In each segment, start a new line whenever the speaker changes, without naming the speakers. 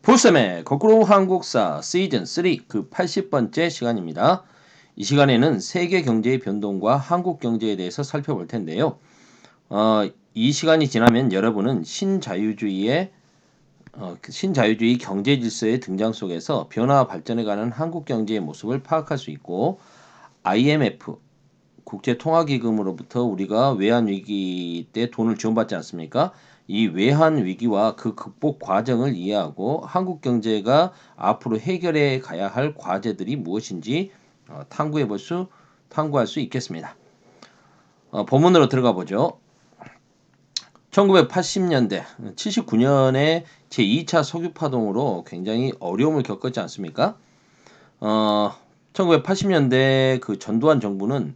볼셈의 거꾸로 한국사 시즌 3 그 80번째 시간입니다. 이 시간에는 세계 경제의 변동과 한국 경제에 대해서 살펴볼 텐데요. 이 시간이 지나면 여러분은 신자유주의 경제 질서의 등장 속에서 변화와 발전해가는 한국 경제의 모습을 파악할 수 있고, IMF 국제통화기금으로부터 우리가 외환위기 때 돈을 지원받지 않습니까? 이 외환위기와 그 극복 과정을 이해하고 한국 경제가 앞으로 해결해 가야 할 과제들이 무엇인지 탐구할 수 있겠습니다. 본문으로 들어가 보죠. 1980년대, 79년에 제2차 석유파동으로 굉장히 어려움을 겪었지 않습니까? 1980년대 그 전두환 정부는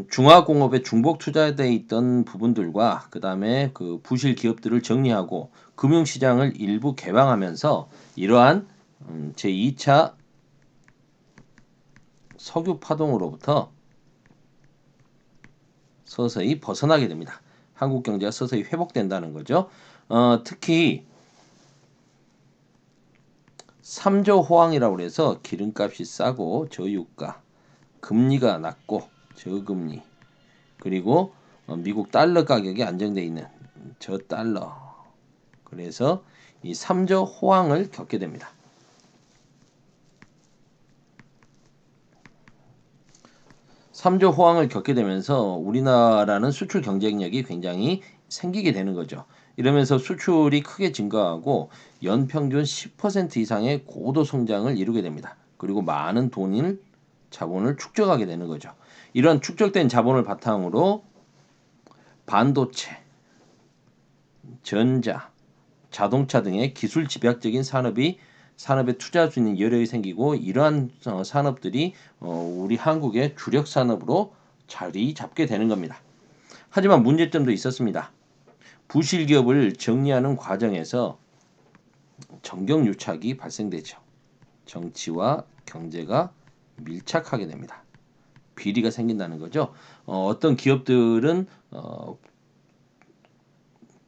중화공업에 중복 투자돼 있던 부분들과 그 다음에 그 부실 기업들을 정리하고 금융시장을 일부 개방하면서 이러한 제2차 석유 파동으로부터 서서히 벗어나게 됩니다. 한국 경제가 서서히 회복된다는 거죠. 특히 3조 호황이라고 해서 기름값이 싸고 저유가, 금리가 낮고 저금리, 그리고 미국 달러 가격이 안정돼 있는 저달러. 그래서 이 3조 호황을 겪게 됩니다. 3조 호황을 겪게 되면서 우리나라는 수출 경쟁력이 굉장히 생기게 되는 거죠. 이러면서 수출이 크게 증가하고 연평균 10% 이상의 고도 성장을 이루게 됩니다. 그리고 많은 자본을 축적하게 되는 거죠. 이런 축적된 자본을 바탕으로 반도체, 전자, 자동차 등의 기술 집약적인 산업에 투자 할 수 있는 여력이 생기고, 이러한 산업들이 우리 한국의 주력 산업으로 자리 잡게 되는 겁니다. 하지만 문제점도 있었습니다. 부실 기업을 정리하는 과정에서 정경유착이 발생되죠. 정치와 경제가 밀착하게 됩니다. 비리가 생긴다는 거죠. 어떤 기업들은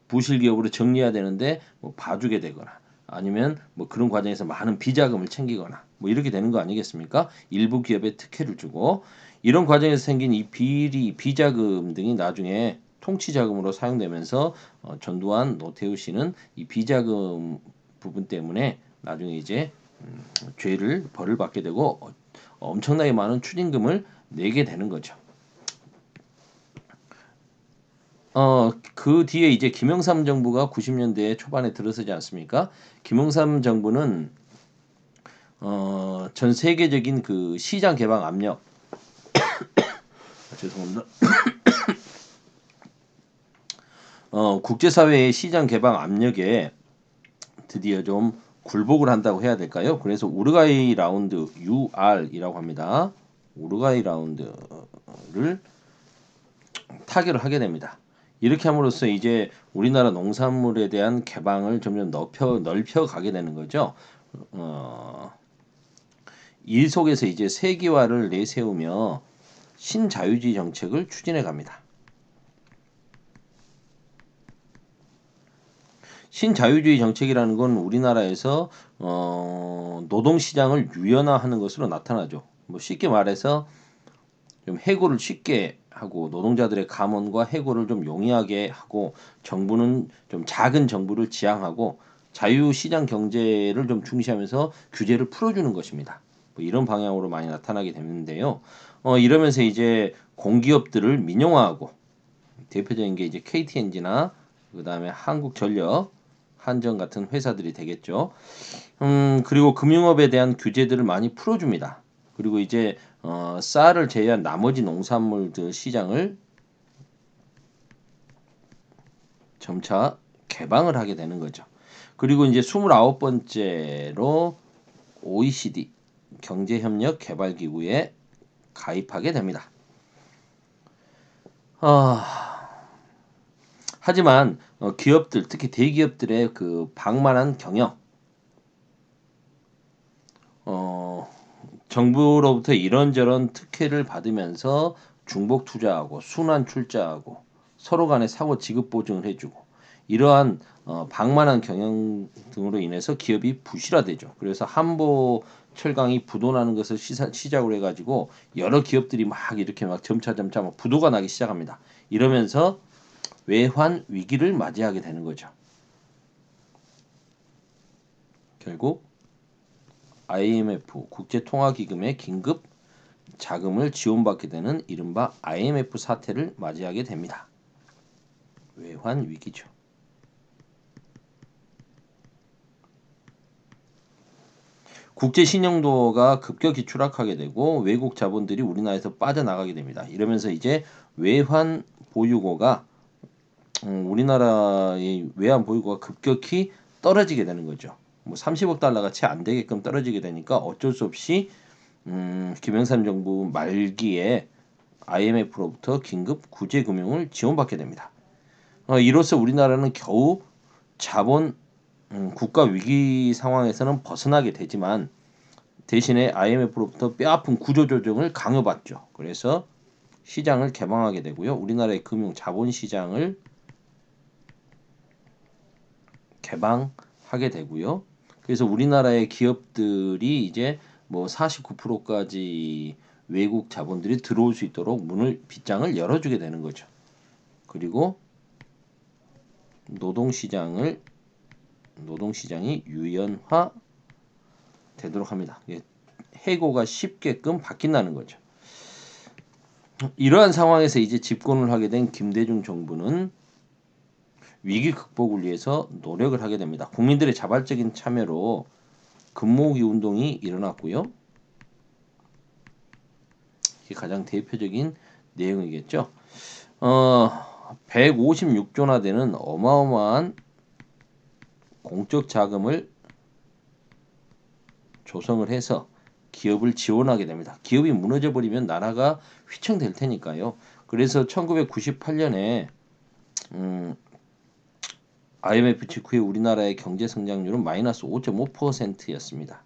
부실 기업으로 정리해야 되는데 봐주게 되거나, 아니면 그런 과정에서 많은 비자금을 챙기거나 이렇게 되는 거 아니겠습니까? 일부 기업에 특혜를 주고, 이런 과정에서 생긴 이 비자금 등이 나중에 통치자금으로 사용되면서 전두환, 노태우 씨는 이 비자금 부분 때문에 나중에 이제 벌을 받게 되고 엄청나게 많은 추징금을 내게 되는 거죠. 그 뒤에 이제 김영삼 정부가 90년대 초반에 들어서지 않습니까? 김영삼 정부는 전 세계적인 그 시장 개방 압력, 죄송합니다. 국제사회의 시장 개방 압력에 드디어 좀 굴복을 한다고 해야 될까요? 그래서 우루과이 라운드 UR이라고 합니다. 우루과이 라운드를 타결을 하게 됩니다. 이렇게 함으로써 이제 우리나라 농산물에 대한 개방을 점점 넓혀 가게 되는 거죠. 이 속에서 이제 세계화를 내세우며 신자유주의 정책을 추진해 갑니다. 신자유주의 정책이라는 건 우리나라에서 노동시장을 유연화하는 것으로 나타나죠. 쉽게 말해서 좀 해고를 쉽게 하고, 노동자들의 감원과 해고를 좀 용이하게 하고, 정부는 좀 작은 정부를 지향하고 자유시장 경제를 좀 중시하면서 규제를 풀어주는 것입니다. 이런 방향으로 많이 나타나게 되는데요. 이러면서 이제 공기업들을 민영화하고, 대표적인 게 이제 KTNG나 그 다음에 한국전력, 한전 같은 회사들이 되겠죠. 그리고 금융업에 대한 규제들을 많이 풀어줍니다. 그리고 이제 쌀을 제외한 나머지 농산물들 시장을 점차 개방을 하게 되는 거죠. 그리고 이제 29번째로 OECD 경제협력개발기구에 가입하게 됩니다. 하지만 기업들, 특히 대기업들의 그 방만한 경영, 정부로부터 이런저런 특혜를 받으면서 중복 투자하고 순환 출자하고 서로 간에 사고 지급 보증을 해주고, 이러한 방만한 경영 등으로 인해서 기업이 부실화되죠. 그래서 한보 철강이 부도나는 것을 시작으로 해가지고 여러 기업들이 막 이렇게 막 점차 막 부도가 나기 시작합니다. 이러면서 외환 위기를 맞이하게 되는 거죠. 결국 IMF 국제통화기금의 긴급 자금을 지원받게 되는 이른바 IMF 사태를 맞이하게 됩니다. 외환 위기죠. 국제 신용도가 급격히 추락하게 되고 외국 자본들이 우리나라에서 빠져나가게 됩니다. 이러면서 이제 외환 보유고가 우리나라의 외환 보유고가 급격히 떨어지게 되는 거죠. 뭐 30억 달러가 채 안 되게끔 떨어지게 되니까 어쩔 수 없이 김영삼 정부 말기에 IMF로부터 긴급 구제 금융을 지원받게 됩니다. 이로써 우리나라는 겨우 자본 국가 위기 상황에서는 벗어나게 되지만 대신에 IMF로부터 뼈아픈 구조조정을 강요받죠. 그래서 시장을 개방하게 되고요. 우리나라의 금융 자본 시장을 개방하게 되고요. 그래서 우리나라의 기업들이 이제 뭐 49%까지 외국 자본들이 들어올 수 있도록 빗장을 열어주게 되는 거죠. 그리고 노동시장이 유연화 되도록 합니다. 해고가 쉽게끔 바뀐다는 거죠. 이러한 상황에서 이제 집권을 하게 된 김대중 정부는 위기 극복을 위해서 노력을 하게 됩니다. 국민들의 자발적인 참여로 금모으기 운동이 일어났고요. 이게 가장 대표적인 내용이겠죠. 156조나 되는 어마어마한 공적 자금을 조성을 해서 기업을 지원하게 됩니다. 기업이 무너져 버리면 나라가 휘청될 테니까요. 그래서 1998년에 IMF 직후에 우리나라의 경제 성장률은 마이너스 5.5%였습니다.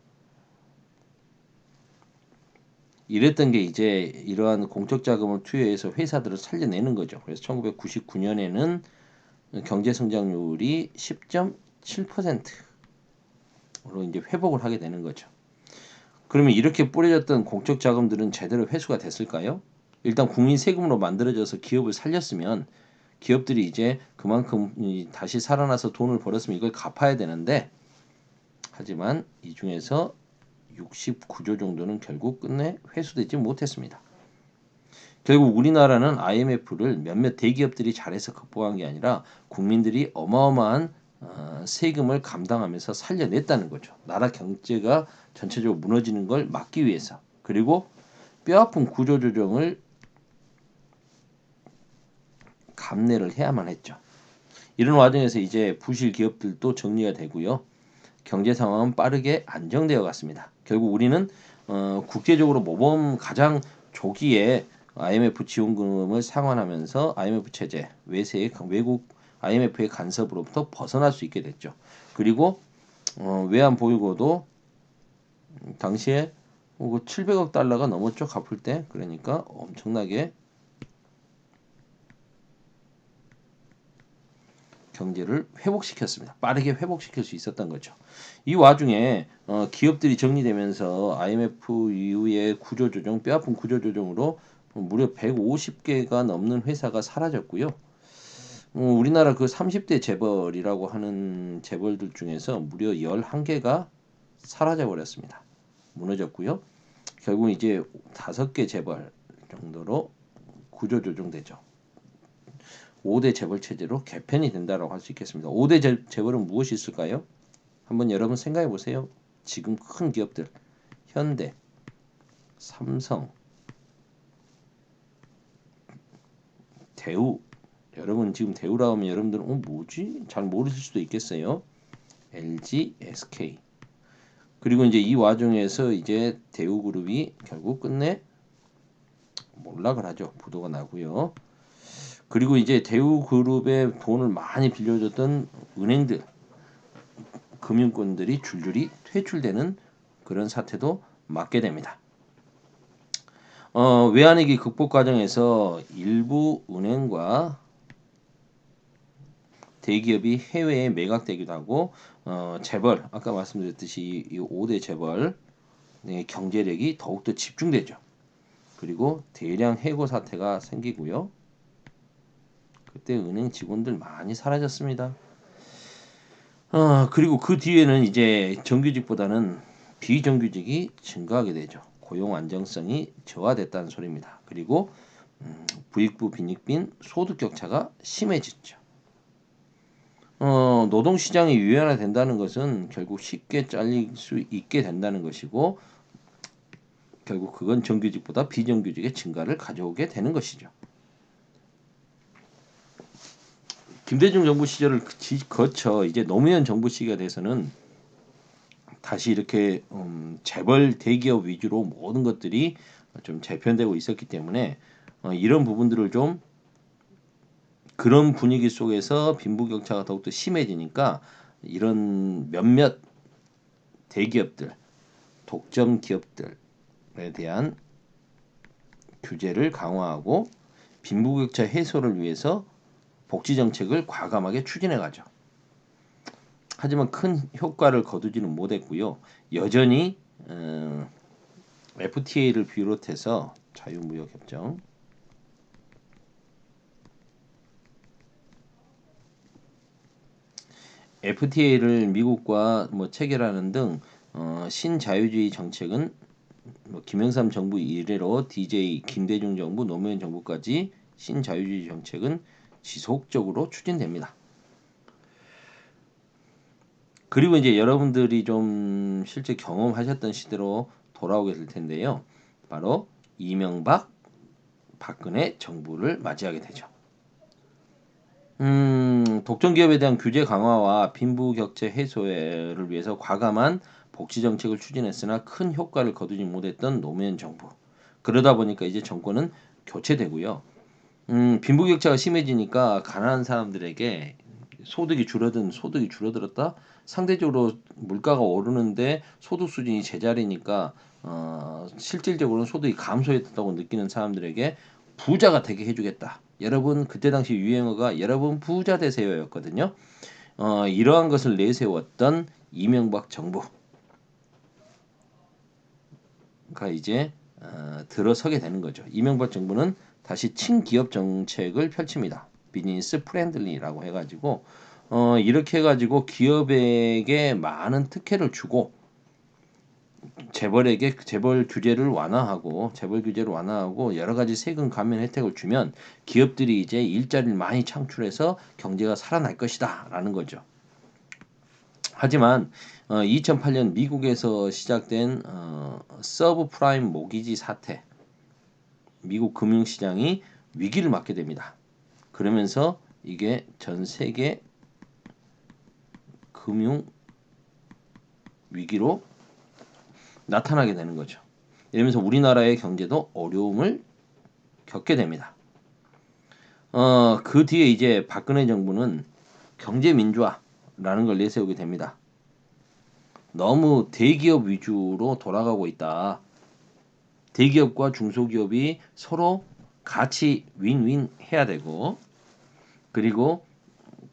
이랬던 게 이제 이러한 공적 자금을 투여해서 회사들을 살려내는 거죠. 그래서 1999년에는 경제 성장률이 10.7%로 이제 회복을 하게 되는 거죠. 그러면 이렇게 뿌려졌던 공적 자금들은 제대로 회수가 됐을까요? 일단 국민 세금으로 만들어져서 기업을 살렸으면 기업들이 이제 그만큼 다시 살아나서 돈을 벌었으면 이걸 갚아야 되는데 하지만 이 중에서 69조 정도는 결국 끝내 회수되지 못했습니다. 결국 우리나라는 IMF를 몇몇 대기업들이 잘해서 극복한 게 아니라 국민들이 어마어마한 세금을 감당하면서 살려냈다는 거죠. 나라 경제가 전체적으로 무너지는 걸 막기 위해서. 그리고 뼈아픈 구조조정을 감내를 해야만 했죠. 이런 와중에서 이제 부실 기업들도 정리가 되고요. 경제 상황은 빠르게 안정되어 갔습니다. 결국 우리는 국제적으로 모범 가장 조기에 IMF 지원금을 상환하면서 IMF 체제 외국 IMF의 간섭으로부터 벗어날 수 있게 됐죠. 그리고 외환 보유고도 당시에 700억 달러가 넘었죠. 갚을 때. 그러니까 엄청나게 경제를 회복시켰습니다. 빠르게 회복시킬 수 있었던 거죠. 이 와중에 기업들이 정리되면서 IMF 이후의 구조조정, 뼈아픈 구조조정으로 무려 150개가 넘는 회사가 사라졌고요. 우리나라 그 30대 재벌이라고 하는 재벌들 중에서 무려 11개가 사라져 버렸습니다. 무너졌고요. 결국 이제 5개 재벌 정도로 구조조정되죠. 5대 재벌 체제로 개편이 된다라고 할 수 있겠습니다. 5대 재벌은 무엇이 있을까요? 한번 여러분 생각해 보세요. 지금 큰 기업들 현대, 삼성, 대우. 여러분 지금 대우라 하면 여러분들은 뭐지? 잘 모르실 수도 있겠어요. LG, SK. 그리고 이제 이 와중에서 이제 대우그룹이 결국 끝내 몰락을 하죠. 부도가 나고요. 그리고 이제 대우그룹에 돈을 많이 빌려줬던 은행들, 금융권들이 줄줄이 퇴출되는 그런 사태도 맞게 됩니다. 외환위기 극복 과정에서 일부 은행과 대기업이 해외에 매각되기도 하고 재벌 아까 말씀드렸듯이 이 5대 재벌 경제력이 더욱더 집중되죠. 그리고 대량 해고 사태가 생기고요. 그때 은행 직원들 많이 사라졌습니다. 그리고 그 뒤에는 이제 정규직보다는 비정규직이 증가하게 되죠. 고용 안정성이 저하됐다는 소리입니다. 그리고 부익부 빈익빈 소득 격차가 심해졌죠. 노동시장이 유연화된다는 것은 결국 쉽게 잘릴 수 있게 된다는 것이고 결국 그건 정규직보다 비정규직의 증가를 가져오게 되는 것이죠. 김대중 정부 시절을 거쳐 이제 노무현 정부 시기가 돼서는 다시 이렇게 재벌 대기업 위주로 모든 것들이 좀 재편되고 있었기 때문에 이런 부분들을 좀 그런 분위기 속에서 빈부격차가 더욱더 심해지니까 이런 몇몇 대기업들, 독점 기업들에 대한 규제를 강화하고 빈부격차 해소를 위해서 복지 정책을 과감하게 추진해 가죠. 하지만 큰 효과를 거두지는 못했고요. 여전히 FTA를 비롯해서 자유무역협정 FTA를 미국과 체결하는 등 신자유주의 정책은 김영삼 정부 이래로 DJ 김대중 정부, 노무현 정부까지 신자유주의 정책은 지속적으로 추진됩니다. 그리고 이제 여러분들이 좀 실제 경험하셨던 시대로 돌아오게 될 텐데요. 바로 이명박, 박근혜 정부를 맞이하게 되죠. 독점 기업에 대한 규제 강화와 빈부격차 해소를 위해서 과감한 복지 정책을 추진했으나 큰 효과를 거두지 못했던 노무현 정부. 그러다 보니까 이제 정권은 교체되고요. 빈부격차가 심해지니까 가난한 사람들에게 소득이 줄어들었다. 상대적으로 물가가 오르는데 소득 수준이 제자리니까 실질적으로는 소득이 감소했다고 느끼는 사람들에게 부자가 되게 해주겠다. 여러분 그때 당시 유행어가 여러분 부자 되세요였거든요. 이러한 것을 내세웠던 이명박 정부가 이제 들어서게 되는 거죠. 이명박 정부는 다시 친기업 정책을 펼칩니다. 비즈니스 프렌들리라고 해가지고 이렇게 해가지고 기업에게 많은 특혜를 주고 재벌 규제를 완화하고 여러 가지 세금 감면 혜택을 주면 기업들이 이제 일자리를 많이 창출해서 경제가 살아날 것이다라는 거죠. 하지만 2008년 미국에서 시작된 서브프라임 모기지 사태, 미국 금융시장이 위기를 맞게 됩니다. 그러면서 이게 전 세계 금융 위기로 나타나게 되는 거죠. 이러면서 우리나라의 경제도 어려움을 겪게 됩니다. 그 뒤에 이제 박근혜 정부는 경제 민주화라는 걸 내세우게 됩니다. 너무 대기업 위주로 돌아가고 있다. 대기업과 중소기업이 서로 같이 윈윈 해야 되고 그리고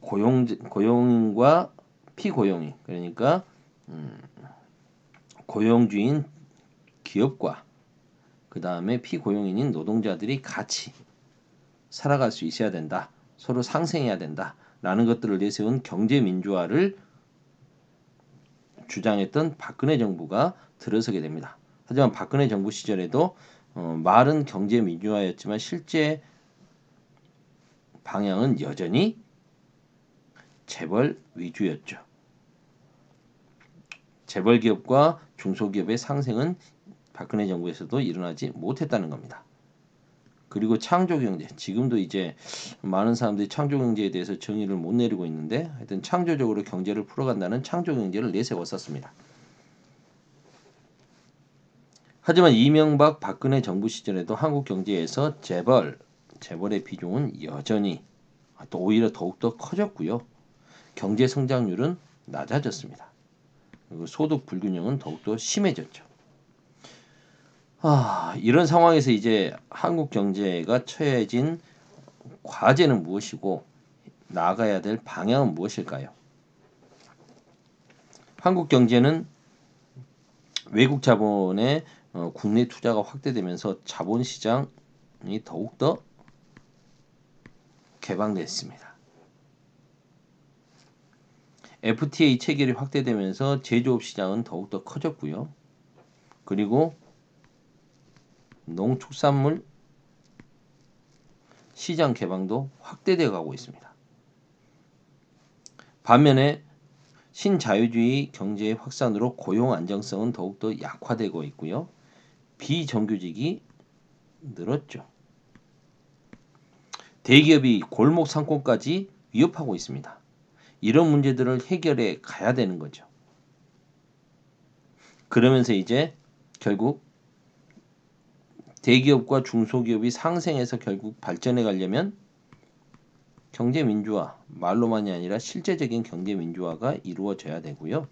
고용과 피고용인 그러니까 고용주인 기업과 그 다음에 피고용인인 노동자들이 같이 살아갈 수 있어야 된다. 서로 상생해야 된다. 라는 것들을 내세운 경제 민주화를 주장했던 박근혜 정부가 들어서게 됩니다. 하지만 박근혜 정부 시절에도 말은 경제 민주화였지만 실제 방향은 여전히 재벌 위주였죠. 재벌 기업과 중소기업의 상생은 박근혜 정부에서도 일어나지 못했다는 겁니다. 그리고 창조경제, 지금도 이제 많은 사람들이 창조경제에 대해서 정의를 못 내리고 있는데 하여튼 창조적으로 경제를 풀어간다는 창조경제를 내세웠었습니다. 하지만 이명박 박근혜 정부 시절에도 한국 경제에서 재벌의 비중은 여전히 또 오히려 더욱더 커졌고요. 경제 성장률은 낮아졌습니다. 그리고 소득 불균형은 더욱더 심해졌죠. 이런 상황에서 이제 한국 경제가 처해진 과제는 무엇이고 나아가야 될 방향은 무엇일까요? 한국 경제는 외국 자본의 국내 투자가 확대되면서 자본 시장이 더욱더 개방됐습니다. FTA 체결이 확대되면서 제조업 시장은 더욱더 커졌고요. 그리고 농축산물 시장 개방도 확대되어 가고 있습니다. 반면에 신자유주의 경제의 확산으로 고용 안정성은 더욱더 약화되고 있고요. 비정규직이 늘었죠. 대기업이 골목 상권까지 위협하고 있습니다. 이런 문제들을 해결해 가야 되는 거죠. 그러면서 이제 결국 대기업과 중소기업이 상생해서 결국 발전해 가려면 경제 민주화, 말로만이 아니라 실제적인 경제 민주화가 이루어져야 되고요.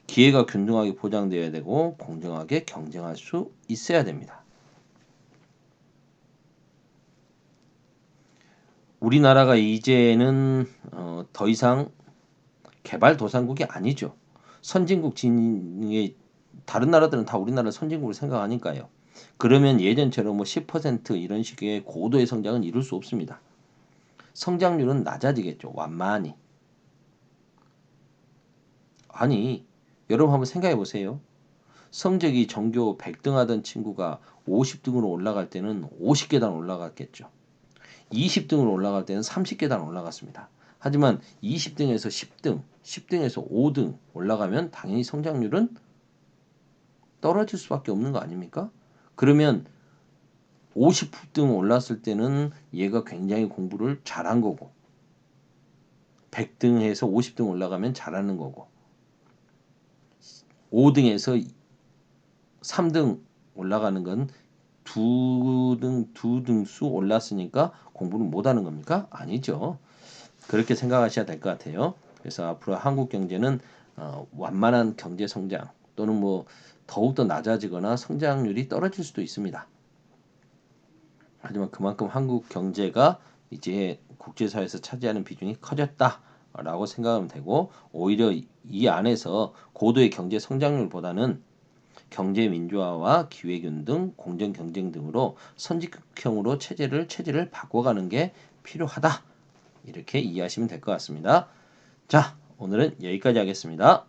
기회가 균등하게 보장되어야 되고 공정하게 경쟁할 수 있어야 됩니다. 우리나라가 이제는 더 이상 개발도상국이 아니죠. 선진국 진흥의 다른 나라들은 다 우리나라를 선진국으로 생각하니까요. 그러면 예전처럼 뭐 10% 이런 식의 고도의 성장은 이룰 수 없습니다. 성장률은 낮아지겠죠. 완만히. 아니, 여러분 한번 생각해 보세요. 성적이 전교 100등 하던 친구가 50등으로 올라갈 때는 50계단 올라갔겠죠. 20등으로 올라갈 때는 30계단 올라갔습니다. 하지만 20등에서 10등, 10등에서 5등 올라가면 당연히 성장률은 떨어질 수밖에 없는 거 아닙니까? 그러면 50등 올랐을 때는 얘가 굉장히 공부를 잘한 거고 100등에서 50등 올라가면 잘하는 거고 5등에서 3등 올라가는 건 두 등수 올랐으니까 공부는 못하는 겁니까? 아니죠. 그렇게 생각하셔야 될 것 같아요. 그래서 앞으로 한국 경제는 완만한 경제 성장 또는 뭐 더욱더 낮아지거나 성장률이 떨어질 수도 있습니다. 하지만 그만큼 한국 경제가 이제 국제사회에서 차지하는 비중이 커졌다라고 생각하면 되고 오히려 이 안에서 고도의 경제 성장률보다는 경제 민주화와 기회균등, 공정 경쟁 등으로 선진국형으로 체질을 바꿔가는 게 필요하다. 이렇게 이해하시면 될 것 같습니다. 자, 오늘은 여기까지 하겠습니다.